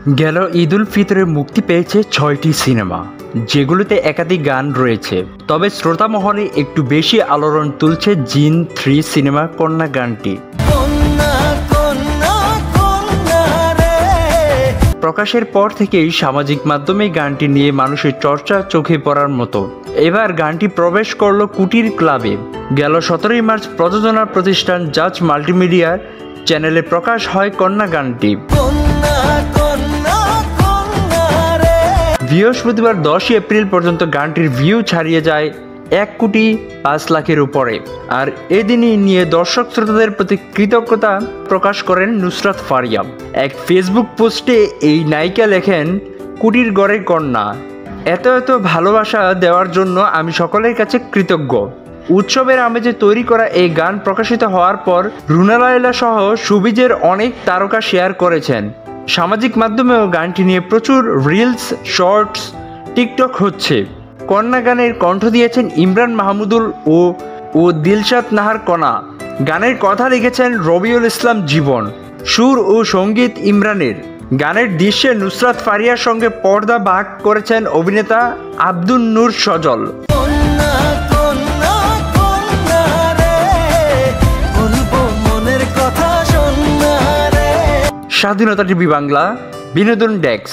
গেল ঈদ উল ফিতরে মুক্তি পেয়েছে ৬টি সিনেমা, যেগুলোতে একাধিক গান রয়েছে। তবে শ্রোতা মহলে একটু বেশি আলোড়ন তুলছে জিন 3 সিনেমার কন্যা গানটি। প্রকাশের পর থেকেই সামাজিক মাধ্যমে গানটি নিয়ে মানুষের চর্চা চোখে পড়ার মতো। এবার গানটি প্রবেশ করলো কুটির ক্লাবে। গেল ১৭ই মার্চ প্রযোজনা প্রতিষ্ঠান জাজ মাল্টিমিডিয়ার চ্যানেলে প্রকাশ হয় কন্যা গানটি। বৃহস্পতিবার ১০ই এপ্রিল পর্যন্ত গানটির ভিউ ছাড়িয়ে যায় ১,৫,০০,০০০ উপরে। আর এদিনই নিয়ে দর্শক শ্রোতাদের প্রতি কৃতজ্ঞতা প্রকাশ করেন নুসরাত ফারিয়া। এক ফেসবুক পোস্টে এই নায়িকা লেখেন, কুটির ঘরের কন্যা, এত ভালোবাসা দেওয়ার জন্য আমি সকলের কাছে কৃতজ্ঞ। উৎসবের আমেজে তৈরি করা এই গান প্রকাশিত হওয়ার পর রুনা লায়লা সহ শোবিজের অনেক তারকা শেয়ার করেছেন। সামাজিক মাধ্যমেও গানটি নিয়ে প্রচুর রিলস, শর্টস, টিকটক হচ্ছে। কন্যা গানের কণ্ঠ দিয়েছেন ইমরান মাহমুদুল ও দিলশাদ নাহার কণা। গানের কথা লিখেছেন রবিউল ইসলাম জীবন। সুর ও সঙ্গীত ইমরানের। গানের দৃশ্যে নুসরাত ফারিয়ার সঙ্গে পর্দা ভাগ করেছেন অভিনেতা আব্দুন নূর সজল। স্বাধীনতা টিভি বাংলা, বিনোদন ডেস্ক।